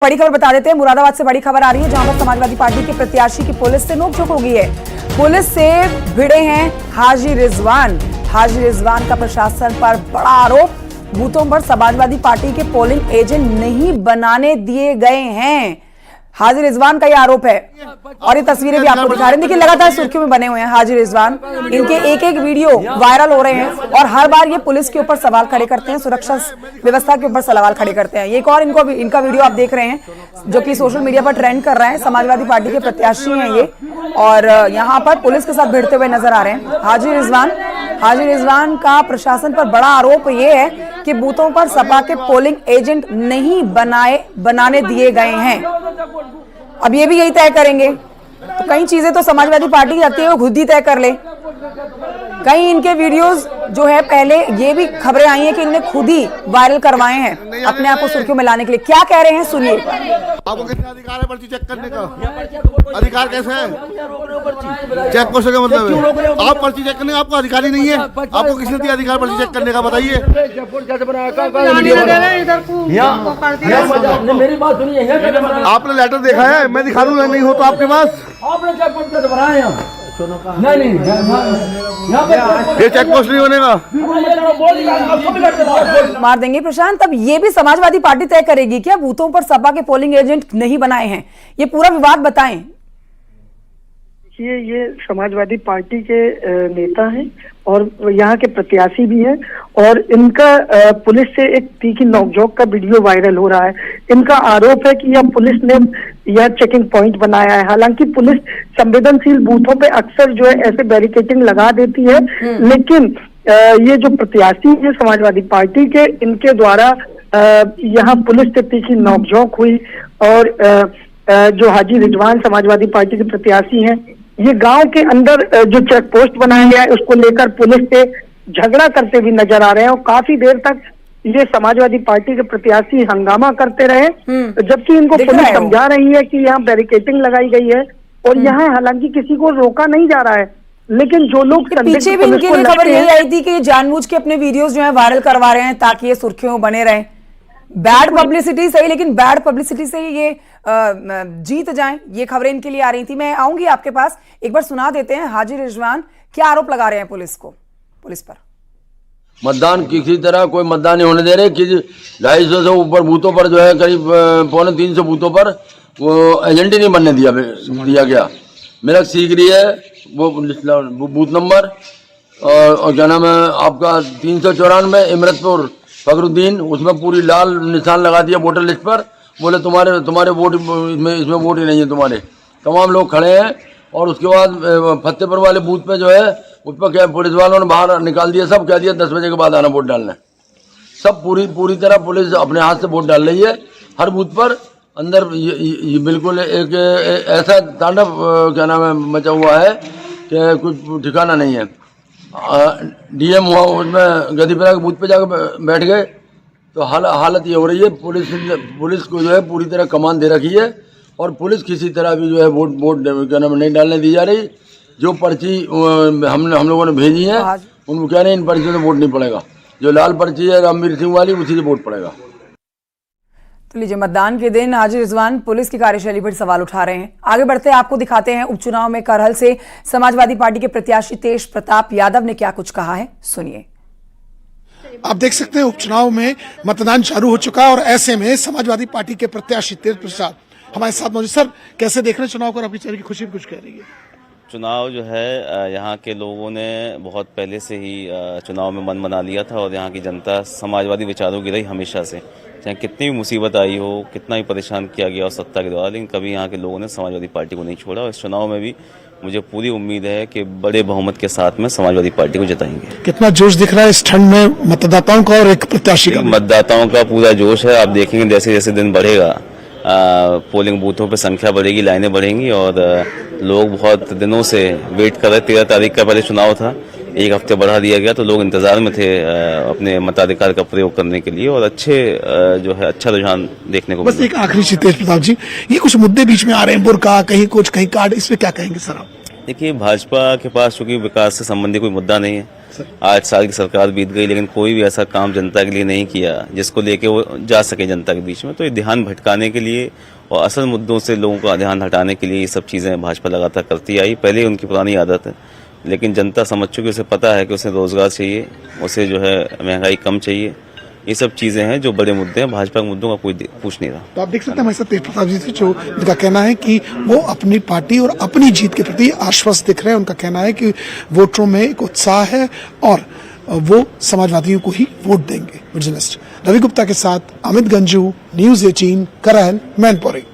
बड़ी खबर बता देते हैं। मुरादाबाद से बड़ी खबर आ रही है, जहां पर समाजवादी पार्टी के प्रत्याशी की पुलिस से नोकझोंक हो गई है। पुलिस से भिड़े हैं हाजी रिजवान। हाजी रिजवान का प्रशासन पर बड़ा आरोप, बूथों पर समाजवादी पार्टी के पोलिंग एजेंट नहीं बनाने दिए गए हैं। हाजी रिजवान का ये आरोप है और ये तस्वीरें भी आपको दिखा रहे हैं। देखिए, लगातार सुर्खियों में बने हुए हैं हाजी रिजवान। इनके एक एक वीडियो वायरल हो रहे हैं और हर बार ये पुलिस के ऊपर सवाल खड़े करते हैं, सुरक्षा व्यवस्था के ऊपर सवाल खड़े करते हैं। एक और इनका वीडियो आप देख रहे हैं जो कि सोशल मीडिया पर ट्रेंड कर रहा है। समाजवादी पार्टी के प्रत्याशी हैं ये और यहाँ पर पुलिस के साथ भिड़ते हुए नजर आ रहे हैं हाजी रिजवान का प्रशासन पर बड़ा आरोप ये है कि बूथों पर सपा के पोलिंग एजेंट नहीं बनाने दिए गए हैं। अब ये भी यही तय करेंगे, तो कई चीजें तो समाजवादी पार्टी की लगती है वो खुद ही तय कर ले। कई इनके वीडियोस जो है, पहले ये भी खबरें आई हैं कि इन्होंने खुद ही वायरल करवाए हैं अपने आप को सुर्खियों में लाने के लिए। क्या कह रहे हैं सुनिए। आपको कितना अधिकार है पर्ची चेक करने का? अधिकार कैसे है? चेक पोस्ट का मतलब है आप पर्ची चेक करने का आपको अधिकार ही नहीं है। आपको किसने दिया अधिकार पर्ची चेक करने का, बताइए। आपने लेटर देखा है? मैं दिखा दूं, नहीं हो तो आपके पास नहीं ये चेक पोस्ट नहीं होने का मार देंगे। प्रशांत, अब ये भी समाजवादी पार्टी तय करेगी क्या बूथों पर सपा के पोलिंग एजेंट नहीं बनाए हैं? ये पूरा विवाद बताएं। ये समाजवादी पार्टी के नेता हैं और यहाँ के प्रत्याशी भी हैं और इनका पुलिस से एक तीखी नोकझोंक का वीडियो वायरल हो रहा है। इनका आरोप है कि यह पुलिस ने यह चेकिंग पॉइंट बनाया है। हालांकि पुलिस संवेदनशील बूथों पे अक्सर जो है ऐसे बैरिकेडिंग लगा देती है, लेकिन ये जो प्रत्याशी है समाजवादी पार्टी के, इनके द्वारा यहाँ पुलिस से तीखी नोकझोंक हुई और जो हाजी रिजवान समाजवादी पार्टी के प्रत्याशी हैं, ये गांव के अंदर जो चेक पोस्ट बनाया गया है उसको लेकर पुलिस से झगड़ा करते हुए नजर आ रहे हैं और काफी देर तक ये समाजवादी पार्टी के प्रत्याशी हंगामा करते रहे, जबकि इनको पुलिस समझा रही है कि यहाँ बैरिकेडिंग लगाई गई है और यहाँ हालांकि किसी को रोका नहीं जा रहा है। लेकिन जो लोग पीछे भी इनके लिए खबर यही आई थी कि ये जानबूझ के अपने वीडियोस जो है वायरल करवा रहे हैं ताकि ये सुर्खियों में बने रहें। बैड पब्लिसिटी सही, लेकिन बैड पब्लिसिटी से ही ये जीत जाएं, ये खबरें इनके लिए आ रही थी। मैं आऊंगी आपके पास, एक बार सुना देते हैं हाजी रिजवान क्या आरोप लगा रहे हैं पुलिस पर। मतदान किसी तरह कोई मतदान नहीं होने दे रहे। 250 से ऊपर बूथों पर जो है करीब 250 बूथों पर वो एजेंट ही नहीं बनने दिया गया। मेरा सीकरी है वो बूथ नंबर और क्या नाम है आपका 394 इमरतपुर फखरुद्दीन, उसमें पूरी लाल निशान लगा दिया वोटर लिस्ट पर। बोले तुम्हारे वोट इसमें वोट ही नहीं है तुम्हारे। तमाम लोग खड़े हैं और उसके बाद फतेहपुर वाले बूथ पे जो है उस पर क्या पुलिस वालों ने बाहर निकाल दिया, सब कह दिया 10 बजे के बाद आना वोट डालने। सब पूरी तरह पुलिस अपने हाथ से वोट डाल रही है हर बूथ पर। अंदर ये बिल्कुल एक ऐसा तांडव क्या नाम है मचा हुआ है कि कुछ ठिकाना नहीं है। डीएम हुआ उसमें गदीपुरा के बूथ पे जाकर बैठ गए, तो हालत ये हो रही है। पुलिस को जो है पूरी तरह कमान दे रखी है और पुलिस किसी तरह भी जो है वोट क्या नाम नहीं डालने दी जा रही। जो पर्ची हम लोगों ने भेजी है उनको क्या नहीं, इन पर्चियों से वोट नहीं पड़ेगा। जो लाल पर्ची है रामवीर सिंह वाली, उसी से वोट पड़ेगा। तो लीजिए, मतदान के दिन हाजी रिजवान पुलिस की कार्यशैली पर सवाल उठा रहे हैं। आगे बढ़ते आपको दिखाते हैं उपचुनाव में करहल से समाजवादी पार्टी के प्रत्याशी तेज प्रताप यादव ने क्या कुछ कहा है, सुनिए। आप देख सकते हैं उपचुनाव में मतदान चालू हो चुका है और ऐसे में समाजवादी पार्टी के प्रत्याशी तेज प्रताप हमारे साथ मौजूद। सर, कैसे देख रहे हैं चुनाव को? आपकी चेहरे की खुशी कुछ कह रही है? चुनाव जो है यहाँ के लोगों ने बहुत पहले से ही चुनाव में मन बना लिया था और यहाँ की जनता समाजवादी विचारों की रही हमेशा से। चाहे कितनी भी मुसीबत आई हो, कितना भी परेशान किया गया हो सत्ता के द्वारा, लेकिन कभी यहाँ के लोगों ने समाजवादी पार्टी को नहीं छोड़ा और इस चुनाव में भी मुझे पूरी उम्मीद है कि बड़े बहुमत के साथ में समाजवादी पार्टी को जिताएंगे। कितना जोश दिख रहा है इस ठंड में मतदाताओं का और एक प्रत्याशी का? मतदाताओं का पूरा जोश है। आप देखेंगे जैसे जैसे दिन बढ़ेगा पोलिंग बूथों पर संख्या बढ़ेगी, लाइनें बढ़ेंगी और लोग बहुत दिनों से वेट कर रहे। 13 तारीख का पहले चुनाव था, 1 हफ्ते बढ़ा दिया गया, तो लोग इंतजार में थे अपने मताधिकार का प्रयोग करने के लिए और जो है अच्छा रुझान देखने को। बस एक आखिरी चीज तेज प्रताप जी, ये कुछ मुद्दे बीच में आ रहे हैं, बुर्का कहीं कुछ कहीं कार्ड, इस पे क्या कहेंगे सर आप? देखिए, भाजपा के पास चूंकि विकास से संबंधित कोई मुद्दा नहीं है। 8 साल की सरकार बीत गई, लेकिन कोई भी ऐसा काम जनता के लिए नहीं किया जिसको लेके वो जा सके जनता के बीच में। तो ये ध्यान भटकाने के लिए और असल मुद्दों से लोगों का ध्यान हटाने के लिए ये सब चीज़ें भाजपा लगातार करती आई। पहले उनकी पुरानी आदत है, लेकिन जनता समझ चुकी, उसे पता है कि उसे रोजगार चाहिए, उसे जो है महंगाई कम चाहिए। ये सब चीजें हैं जो बड़े मुद्दे हैं। भाजपा के मुद्दों का कोई पूछ नहीं रहा। तो आप देख सकते हैं हमारे साथ तेज प्रताप जी से, जो उनका कहना है कि वो अपनी पार्टी और अपनी जीत के प्रति आश्वस्त दिख रहे हैं। उनका कहना है कि वोटरों में एक उत्साह है और वो समाजवादियों को ही वोट देंगे। जर्नलिस्ट रवि गुप्ता के साथ अमित गंजू, न्यूज़ 18, करहल, मैनपुरी।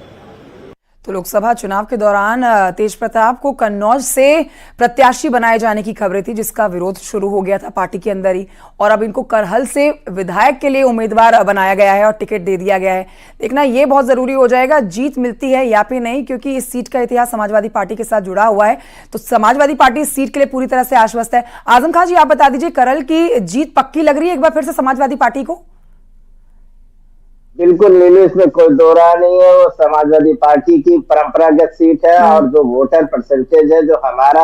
तो लोकसभा चुनाव के दौरान तेज प्रताप को कन्नौज से प्रत्याशी बनाए जाने की खबरें थी, जिसका विरोध शुरू हो गया था पार्टी के अंदर ही, और अब इनको करहल से विधायक के लिए उम्मीदवार बनाया गया है और टिकट दे दिया गया है। देखना ये बहुत जरूरी हो जाएगा, जीत मिलती है या फिर नहीं, क्योंकि इस सीट का इतिहास समाजवादी पार्टी के साथ जुड़ा हुआ है। तो समाजवादी पार्टी इस सीट के लिए पूरी तरह से आश्वस्त है। आजम खान जी, आप बता दीजिए, करहल की जीत पक्की लग रही है एक बार फिर से समाजवादी पार्टी को? बिल्कुल नीलू, इसमें कोई दो राय नहीं है। वो समाजवादी पार्टी की परंपरागत सीट है और जो वोटर परसेंटेज है, जो हमारा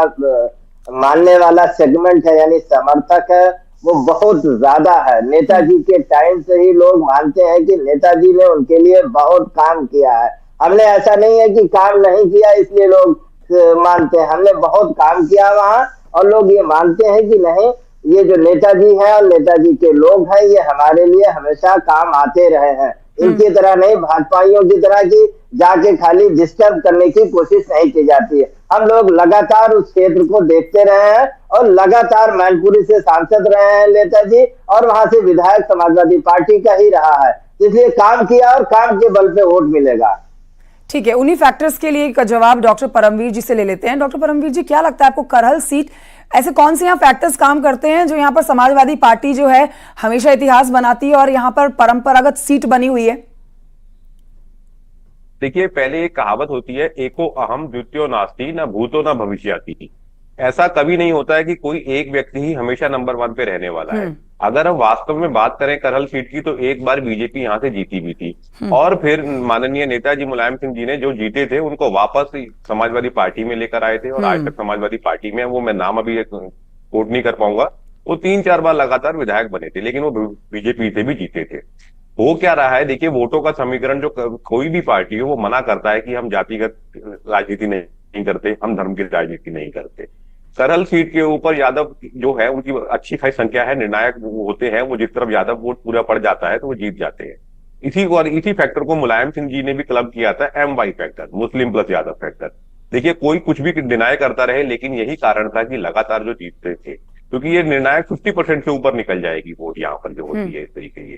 मानने वाला सेगमेंट है यानी समर्थक है, वो बहुत ज्यादा है। नेताजी के टाइम से ही लोग मानते हैं कि नेताजी ने उनके लिए बहुत काम किया है। हमने ऐसा नहीं है कि काम नहीं किया इसलिए लोग मानते हैं, हमने बहुत काम किया वहाँ, और लोग ये मानते हैं कि नहीं, ये जो नेताजी हैं और नेताजी के लोग हैं, ये हमारे लिए हमेशा काम आते रहे हैं। इनकी तरह नहीं, भाजपाइयों की तरह की जाके खाली डिस्टर्ब करने की कोशिश नहीं की जाती है। हम लोग लगातार उस क्षेत्र को देखते रहे हैं और लगातार मैनपुरी से सांसद रहे हैं नेताजी, और वहां से विधायक समाजवादी पार्टी का ही रहा है। इसलिए काम किया और काम के बल पे वोट मिलेगा। ठीक है, उन्हीं फैक्टर्स के लिए का जवाब डॉक्टर परमवीर जी से ले लेते हैं। डॉक्टर परमवीर जी, क्या लगता है आपको, करहल सीट ऐसे कौन से यहाँ फैक्टर्स काम करते हैं जो यहाँ पर समाजवादी पार्टी जो है हमेशा इतिहास बनाती है और यहाँ पर परंपरागत सीट बनी हुई है? देखिए, पहले एक कहावत होती है, एको अहम द्वितीयो नास्ति, न भूतो न भविष्यति। ऐसा कभी नहीं होता है कि कोई एक व्यक्ति ही हमेशा नंबर 1 पे रहने वाला है। अगर हम वास्तव में बात करें करहल सीट की, तो एक बार बीजेपी यहाँ से जीती भी थी, और फिर माननीय नेताजी मुलायम सिंह जी ने जो जीते थे उनको वापस समाजवादी पार्टी में लेकर आए थे, और आज तक समाजवादी पार्टी में, वो मैं नाम अभी कोट नहीं कर पाऊंगा, वो 3-4 बार लगातार विधायक बने थे, लेकिन वो बीजेपी से भी जीते थे। हो क्या रहा है, देखिए, वोटों का समीकरण जो कोई भी पार्टी हो, वो मना करता है कि हम जातिगत राजनीति नहीं करते, हम धर्म की राजनीति नहीं करते। करहल सीट के ऊपर यादव जो है, उनकी अच्छी खासी संख्या है, निर्णायक होते हैं, वो जिस तरफ यादव वोट पूरा पड़ जाता है तो वो जीत जाते हैं। इसी फैक्टर को मुलायम सिंह जी ने भी क्लब किया था, MY factor, Muslim plus Yadav factor. देखिए, कोई कुछ भी डिनाय करता रहे, लेकिन यही कारण था कि लगातार जो जीतते थे, क्योंकि ये निर्णायक 50% से ऊपर निकल जाएगी वोट यहाँ पर जो होती है इस तरीके की।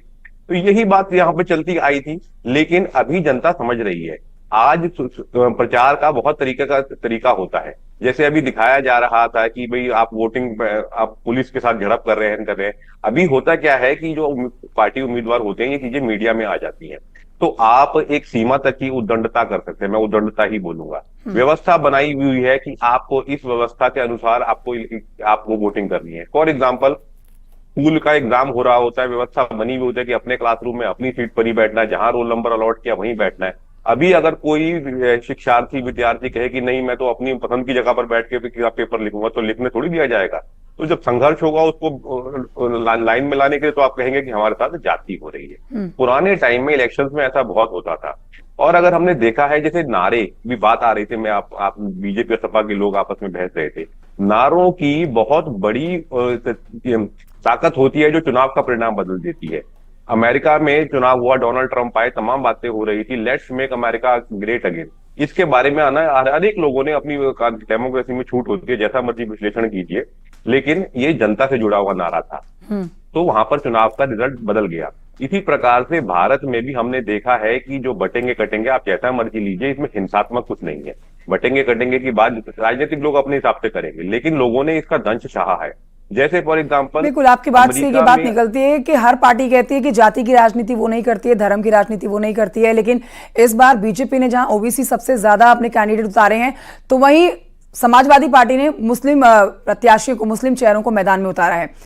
तो यही बात यहाँ पे चलती आई थी, लेकिन अभी जनता समझ रही है। आज प्रचार का बहुत तरीका होता है, जैसे अभी दिखाया जा रहा था कि भाई आप वोटिंग, आप पुलिस के साथ झड़प कर रहे हैं। अभी होता क्या है कि जो पार्टी उम्मीदवार होते हैं, ये चीजें मीडिया में आ जाती हैं, तो आप एक सीमा तक की उद्दंडता कर सकते हैं, मैं उद्दंडता ही बोलूंगा। व्यवस्था बनाई हुई है कि आपको इस व्यवस्था के अनुसार आपको वोटिंग करनी है। फॉर एग्जाम्पल, स्कूल का एग्जाम हो रहा होता है, व्यवस्था बनी हुई होती है कि अपने क्लासरूम में अपनी सीट पर ही बैठना है, जहां रोल नंबर अलॉट किया वहीं बैठना है। अभी अगर कोई शिक्षार्थी विद्यार्थी कहे कि नहीं, मैं तो अपनी पसंद की जगह पर बैठ के पेपर लिखूंगा, तो लिखने थोड़ी दिया जाएगा। तो जब संघर्ष होगा उसको लाइन में लाने के लिए, तो आप कहेंगे कि हमारे साथ जाति हो रही है। पुराने टाइम में इलेक्शंस में ऐसा बहुत होता था। और अगर हमने देखा है, जैसे नारे भी बात आ रही थी, मैं आप बीजेपी और सपा के लोग आपस में बहस रहे थे, नारों की बहुत बड़ी ताकत होती है जो चुनाव का परिणाम बदल देती है। अमेरिका में चुनाव हुआ, डोनाल्ड ट्रंप आए, तमाम बातें हो रही थी, let's make America great again. इसके बारे में अनेक लोगों ने, अपनी डेमोक्रेसी में छूट होती है, जैसा मर्जी विश्लेषण कीजिए, लेकिन ये जनता से जुड़ा हुआ नारा था, तो वहां पर चुनाव का रिजल्ट बदल गया। इसी प्रकार से भारत में भी हमने देखा है कि जो बटेंगे कटेंगे, आप जैसा मर्जी लीजिए, इसमें हिंसात्मक कुछ नहीं है। बटेंगे कटेंगे की बात राजनीतिक लोग अपने हिसाब से करेंगे, लेकिन लोगों ने इसका दंश चाहा है। जैसे फॉर एग्जाम्पल, बिल्कुल आपकी बात से ये बात निकलती है कि हर पार्टी कहती है कि जाति की राजनीति वो नहीं करती है, धर्म की राजनीति वो नहीं करती है, लेकिन इस बार बीजेपी ने जहां ओबीसी सबसे ज्यादा अपने कैंडिडेट उतारे हैं, तो वहीं समाजवादी पार्टी ने मुस्लिम प्रत्याशियों को, मुस्लिम चेहरों को मैदान में उतारा है।